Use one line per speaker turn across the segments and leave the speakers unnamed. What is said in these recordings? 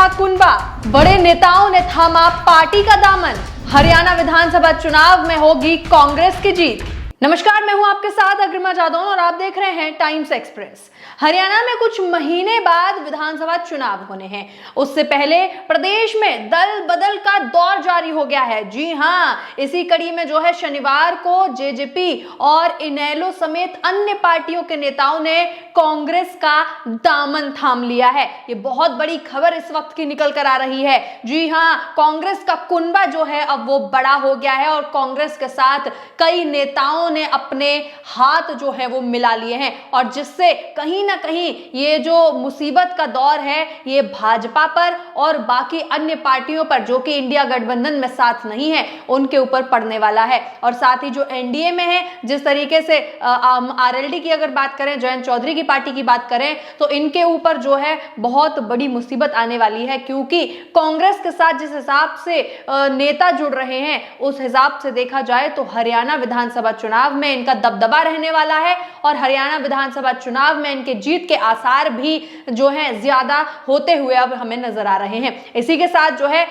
रहा कुनबा, बड़े नेताओं ने थामा पार्टी का दामन। हरियाणा विधानसभा चुनाव में होगी कांग्रेस की जीत। नमस्कार, मैं हूं आपके साथ अग्रिमा जादौन और आप देख रहे हैं टाइम्स एक्सप्रेस। हरियाणा में कुछ महीने बाद विधानसभा चुनाव होने हैं। उससे पहले प्रदेश में दल बदल का दौर जारी हो गया है। जी हां, इसी कड़ी में जो है शनिवार को जेजेपी और इनेलो समेत अन्य पार्टियों के नेताओं ने कांग्रेस का दामन थाम लिया है। ये बहुत बड़ी खबर इस वक्त की निकल कर आ रही है। जी हां, कांग्रेस का कुनबा जो है अब वो बड़ा हो गया है और कांग्रेस के साथ कई नेताओं ने अपने हाथ जो है वो मिला लिए हैं और जिससे कहीं ना कहीं ये जो मुसीबत का दौर है ये भाजपा पर और बाकी अन्य पार्टियों पर जो कि इंडिया गठबंधन में साथ नहीं है उनके ऊपर पड़ने वाला है। और साथ ही जो एनडीए में है, जिस तरीके से आरएलडी की अगर बात करें, जयंत चौधरी की पार्टी की बात करें, तो इनके ऊपर जो है बहुत बड़ी मुसीबत आने वाली है, क्योंकि कांग्रेस के साथ जिस हिसाब से नेता जुड़ रहे हैं उस हिसाब से देखा जाए तो हरियाणा विधानसभा चुनाव में इनका दबदबा रहने वाला है और हरियाणा विधानसभा चुनाव में इनके जीत के आसार भी जो हैं ज्यादा होते हुए अब हमें नजर आ रहे हैं। इसी के साथ जो है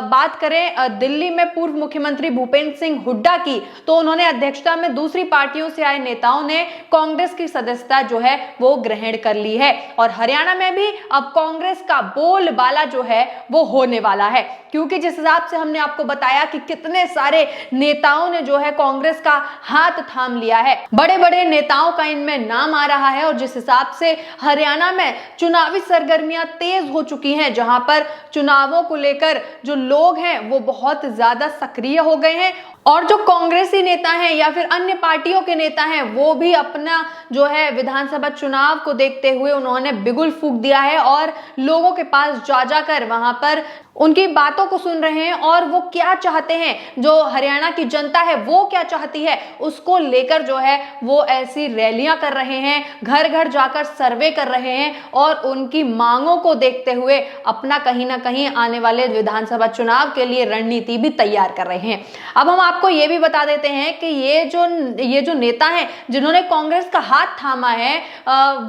बात करें दिल्ली में पूर्व मुख्यमंत्री भूपेंद्र सिंह हुड्डा की, तो उन्होंने अध्यक्षता में दूसरी पार्टियों से आए नेताओं ने कांग्रेस की सदस्यता जो है वो ग्रहण कर ली है और हरियाणा में भी अब कांग्रेस का बोलबाला जो है वो होने वाला है, क्योंकि जिस हिसाब से हमने आपको बताया कि कितने सारे नेताओं ने जो है कांग्रेस का हाथ थाम लिया है, बड़े बड़े नेताओं का इनमें नाम आ रहा है और जिस हिसाब से हरियाणा में चुनावी सरगर्मियां तेज हो चुकी हैं, जहां पर चुनावों को लेकर जो लोग हैं वो बहुत ज्यादा सक्रिय हो गए हैं और जो कांग्रेसी नेता हैं या फिर अन्य पार्टियों के नेता हैं वो भी अपना जो है विधानसभा चुनाव को देखते हुए उन्होंने बिगुल फूंक दिया है और लोगों के पास जा जाकर वहां पर उनकी बातों को सुन रहे हैं और वो क्या चाहते हैं, जो हरियाणा की जनता है वो क्या चाहती है, उसको लेकर जो है वो ऐसी रैलियां कर रहे हैं, घर घर जाकर सर्वे कर रहे हैं और उनकी मांगों को देखते हुए अपना कहीं ना कहीं आने वाले विधानसभा चुनाव के लिए रणनीति भी तैयार कर रहे हैं। अब हम आपको ये भी बता देते हैं कि ये जो नेता हैं जिन्होंने कांग्रेस का हाथ थामा है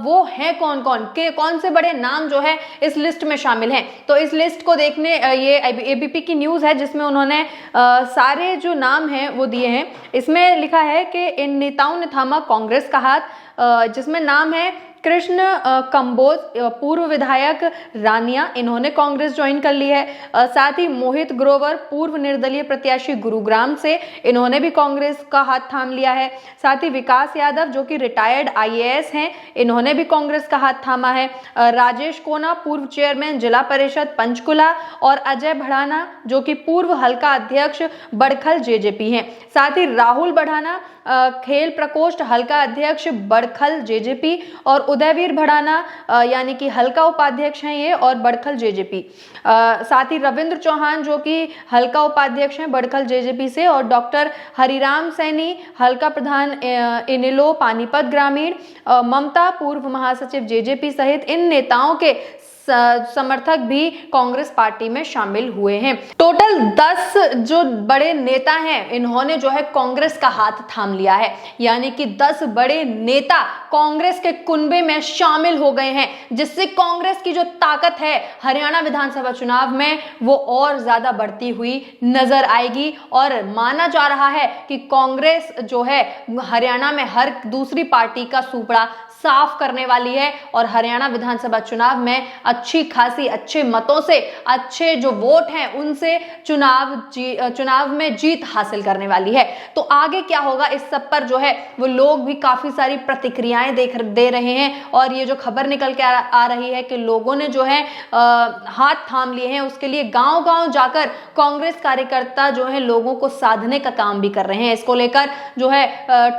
वो हैं कौन कौन से बड़े नाम जो है इस लिस्ट में शामिल हैं। तो इस लिस्ट को देखने ये एबीपी की न्यूज है जिसमें उन्होंने सारे जो नाम हैं वो दिए हैं। इसमें लिखा है कि इन नेताओं ने थामा कांग्रेस का हाथ, जिसमें नाम है कृष्ण कंबोज, पूर्व विधायक रानिया, इन्होंने कांग्रेस ज्वाइन कर ली है। साथ ही मोहित ग्रोवर, पूर्व निर्दलीय प्रत्याशी गुरुग्राम से, इन्होंने भी कांग्रेस का हाथ थाम लिया है। साथ ही विकास यादव जो कि रिटायर्ड आईएएस हैं, इन्होंने भी कांग्रेस का हाथ थामा है। राजेश कोना, पूर्व चेयरमैन जिला परिषद पंचकुला, और अजय भड़ाना जो कि पूर्व हल्का अध्यक्ष बड़खल जेजेपी हैं। साथ ही राहुल बढ़ाना, खेल प्रकोष्ठ हल्का अध्यक्ष बड़खल जेजेपी, और उदयवीर भड़ाना यानी कि हल्का उपाध्यक्ष हैं ये और बड़खल जेजेपी। साथ ही रविंद्र चौहान जो कि हल्का उपाध्यक्ष हैं बड़खल जेजेपी से, और डॉक्टर हरिराम सैनी हल्का प्रधान इनेलो पानीपत ग्रामीण, ममता पूर्व महासचिव जेजेपी सहित इन नेताओं के समर्थक भी कांग्रेस पार्टी में शामिल हुए हैं। टोटल 10 जो बड़े नेता हैं इन्होंने जो है कांग्रेस का हाथ थाम लिया है, यानी कि 10 बड़े नेता कांग्रेस के कुनबे में शामिल हो गए हैं, जिससे कांग्रेस की जो ताकत है हरियाणा विधानसभा चुनाव में वो और ज्यादा बढ़ती हुई नजर आएगी। और माना जा रहा है कि कांग्रेस जो है हरियाणा में हर दूसरी पार्टी का सुपड़ा साफ करने वाली है और हरियाणा विधानसभा चुनाव में अच्छी खासी अच्छे मतों से, अच्छे जो वोट हैं उनसे चुनाव में जीत हासिल करने वाली है। तो आगे क्या होगा इस सब पर जो है वो लोग भी काफी सारी प्रतिक्रियाएं दे रहे हैं और ये जो खबर निकल के आ रही है कि लोगों ने जो है हाथ थाम लिए हैं, उसके लिए गांव-गांव जाकर कांग्रेस कार्यकर्ता जो है लोगों को साधने का काम भी कर रहे हैं। इसको लेकर जो है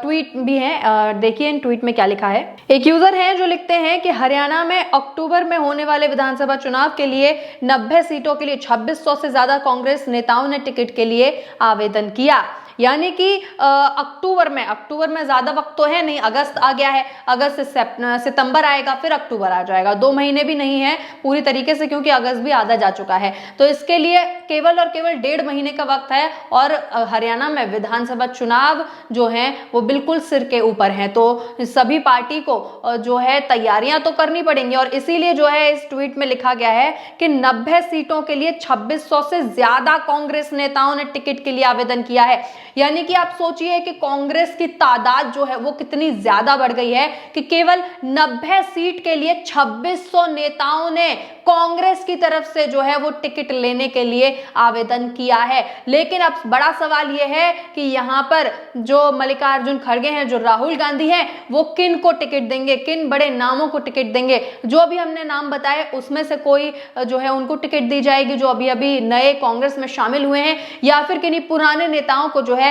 ट्वीट भी है, देखिए इन ट्वीट में क्या लिखा है। एक यूजर हैं जो लिखते हैं कि हरियाणा में अक्टूबर में होने वाले विधानसभा चुनाव के लिए 90 सीटों के लिए 2600 से ज्यादा कांग्रेस नेताओं ने टिकट के लिए आवेदन किया। यानी कि अक्टूबर में ज्यादा वक्त तो है नहीं, अगस्त आ गया है, अगस्त से सितंबर आएगा, फिर अक्टूबर आ जाएगा, 2 महीने भी नहीं है पूरी तरीके से, क्योंकि अगस्त भी आधा जा चुका है। तो इसके लिए केवल और केवल 1.5 महीने का वक्त है और हरियाणा में विधानसभा चुनाव जो है वो बिल्कुल सिर के ऊपर है। तो सभी पार्टी को जो है तैयारियां तो करनी पड़ेंगी और इसीलिए जो है इस ट्वीट में लिखा गया है कि 90 सीटों के लिए 2600 से ज्यादा कांग्रेस नेताओं ने टिकट के लिए आवेदन किया है। यानी कि आप सोचिए कि कांग्रेस की तादाद जो है वो कितनी ज्यादा बढ़ गई है कि केवल 90 सीट के लिए 2600 नेताओं ने कांग्रेस की तरफ से जो है वो टिकट लेने के लिए आवेदन किया है। लेकिन अब बड़ा सवाल यह है कि यहां पर जो मल्लिकार्जुन खड़गे हैं, जो राहुल गांधी हैं, वो किन को टिकट देंगे, किन बड़े नामों को टिकट देंगे। जो भी हमने नाम बताए उसमें से कोई जो है उनको टिकट दी जाएगी जो अभी अभी नए कांग्रेस में शामिल हुए हैं, या फिर किन्हीं पुराने नेताओं को जो है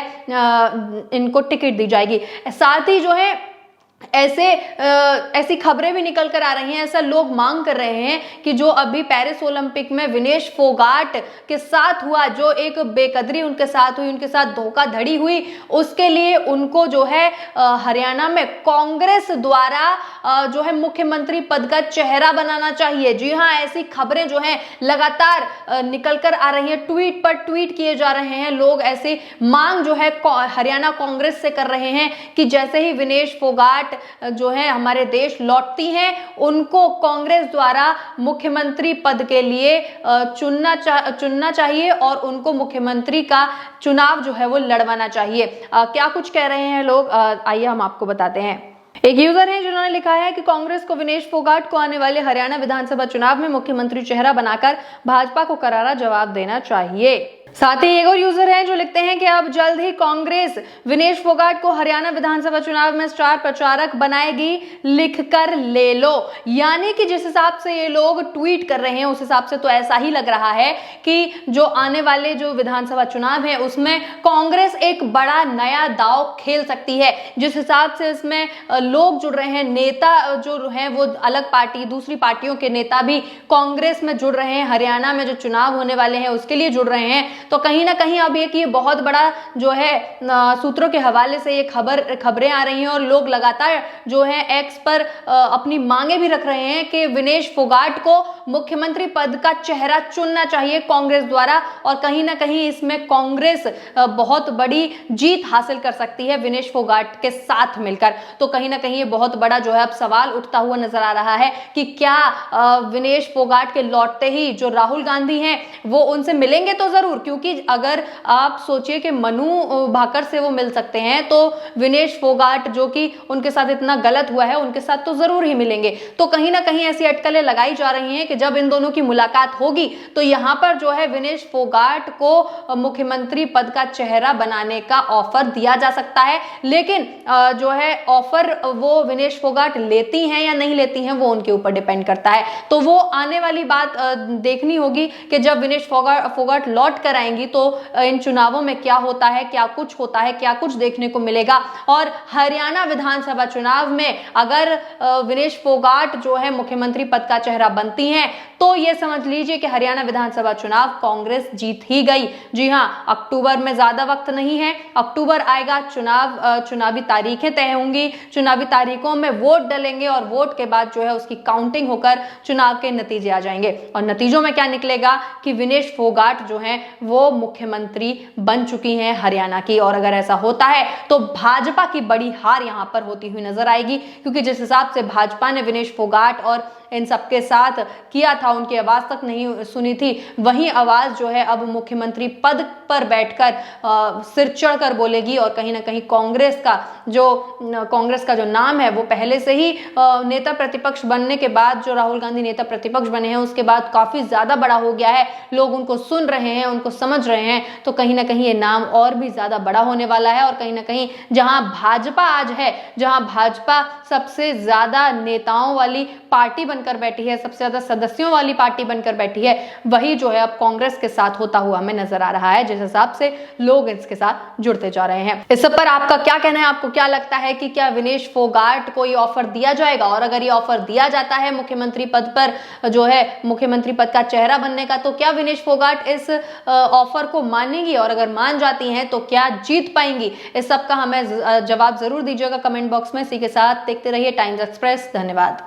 इनको टिकट दी जाएगी। साथ ही जो है ऐसी खबरें भी निकल कर आ रही हैं, ऐसा लोग मांग कर रहे हैं कि जो अभी पेरिस ओलंपिक में विनेश फोगाट के साथ हुआ, जो एक बेकदरी उनके साथ हुई, उनके साथ धोखाधड़ी हुई, उसके लिए उनको जो है हरियाणा में कांग्रेस द्वारा जो है मुख्यमंत्री पद का चेहरा बनाना चाहिए। जी हाँ, ऐसी खबरें जो हैं लगातार निकल कर आ रही हैं, ट्वीट पर ट्वीट किए जा रहे हैं। लोग ऐसी मांग जो है हरियाणा कांग्रेस से कर रहे हैं कि जैसे ही विनेश फोगाट जो है हमारे देश लौटती हैं, उनको कांग्रेस द्वारा मुख्यमंत्री पद के लिए चुनना चाहिए और उनको मुख्यमंत्री का चुनाव जो है वो लड़वाना चाहिए। क्या कुछ कह रहे हैं लोग, आइए हम आपको बताते हैं। एक यूजर है जिन्होंने लिखा है कि कांग्रेस को विनेश फोगाट को आने वाले हरियाणा विधानसभा चुनाव में मुख्यमंत्री चेहरा बनाकर भाजपा को करारा जवाब देना चाहिए। साथ ही एक और यूजर हैं जो लिखते हैं कि अब जल्द ही कांग्रेस विनेश फोगाट को हरियाणा विधानसभा चुनाव में स्टार प्रचारक बनाएगी, लिखकर ले लो। यानी कि जिस हिसाब से ये लोग ट्वीट कर रहे हैं उस हिसाब से तो ऐसा ही लग रहा है कि जो आने वाले जो विधानसभा चुनाव है उसमें कांग्रेस एक बड़ा नया दांव खेल सकती है। जिस हिसाब से इसमें लोग जुड़ रहे हैं, नेता जो हैं वो अलग पार्टी, दूसरी पार्टियों के नेता भी कांग्रेस में जुड़ रहे हैं, हरियाणा में जो चुनाव होने वाले हैं उसके लिए जुड़ रहे हैं। तो कहीं ना कहीं अब एक ये बहुत बड़ा जो है सूत्रों के हवाले से ये खबरें आ रही हैं और लोग लगातार जो है एक्स पर अपनी मांगे भी रख रहे हैं कि विनेश फोगाट को मुख्यमंत्री पद का चेहरा चुनना चाहिए कांग्रेस द्वारा, और कहीं ना कहीं इसमें कांग्रेस बहुत बड़ी जीत हासिल कर सकती है विनेश फोगाट के साथ मिलकर। तो कहीं ना कहीं ये बहुत बड़ा जो है अब सवाल उठता हुआ नजर आ रहा है कि क्या विनेश फोगाट के लौटते ही जो राहुल गांधी हैं वो उनसे मिलेंगे तो जरूर, क्योंकि अगर आप सोचिए कि मनु भाकर से वो मिल सकते हैं तो विनेश फोगाट जो कि उनके साथ इतना गलत हुआ है उनके साथ तो जरूर ही मिलेंगे। तो कहीं ना कहीं ऐसी अटकलें लगाई जा रही हैं कि जब इन दोनों की मुलाकात होगी तो यहां पर जो है विनेश फोगाट को मुख्यमंत्री पद का चेहरा बनाने का ऑफर दिया जा सकता है। लेकिन जो है ऑफर वो विनेश फोगाट लेती हैं या नहीं लेती हैं वो उनके ऊपर डिपेंड करता है। तो वो आने वाली बात देखनी होगी कि जब विनेश फोगाट लौट कर आएंगी तो इन चुनावों में क्या होता है, क्या कुछ होता है, क्या कुछ देखने को मिलेगा। और हरियाणा विधानसभा चुनाव में अगर विनेश फोगाट जो है मुख्यमंत्री पद का चेहरा बनती हैं तो ये समझ लीजिए कि हरियाणा विधानसभा चुनाव कांग्रेस जीत ही गई। जी हां, अक्टूबर में ज्यादा वक्त नहीं है, अक्टूबर आएगा, चुनावी तारीखें तय होंगी, चुनावी तारीखों में वोट डलेंगे और वोट के बाद जो है उसकी काउंटिंग होकर चुनाव के नतीजे आ जाएंगे और नतीजों में क्या निकलेगा कि विनेश फोगाट जो है वो मुख्यमंत्री बन चुकी हैं हरियाणा की। और अगर ऐसा होता है तो भाजपा की बड़ी हार यहां पर होती हुई नजर आएगी, क्योंकि जिस हिसाब से भाजपा ने विनेश फोगाट और इन सबके साथ किया था, उनकी आवाज तक नहीं सुनी थी, वही आवाज जो है अब मुख्यमंत्री पद पर बैठकर सिर चढ़कर बोलेगी। और कहीं ना कहीं कांग्रेस का जो नाम है वो पहले से ही नेता प्रतिपक्ष बनने के बाद, जो राहुल गांधी नेता प्रतिपक्ष बने हैं उसके बाद काफी ज्यादा बड़ा हो गया है, लोग उनको सुन रहे हैं, उनको समझ रहे हैं। तो कहीं ना कहीं ये नाम और भी ज्यादा बड़ा होने वाला है। और कहीं ना कहीं जहां भाजपा आज है, जहां भाजपा सबसे ज्यादा नेताओं वाली पार्टी बनकर बैठी है, सबसे ज्यादा सदस्यों वाली पार्टी बनकर बैठी है, वही जो है अब कांग्रेस के साथ होता हुआ हमें नजर आ रहा है, जिस हिसाब से लोग इसके साथ जुड़ते जा रहे हैं। इस सब पर आपका क्या कहना है? आपको क्या लगता है कि क्या विनेश फोगाट को ये ऑफर दिया जाएगा? और अगर ये ऑफर दिया जाता है मुख्यमंत्री पद पर, जो है मुख्यमंत्री पद का चेहरा बनने का, तो क्या विनेश फोगाट इस ऑफर को मानेंगी? और अगर मान जाती हैं तो क्या जीत पाएंगी? इस सब का हमें जवाब जरूर दीजिएगा कमेंट बॉक्स में। इसी के साथ देखते रहिए टाइम्स एक्सप्रेस। धन्यवाद।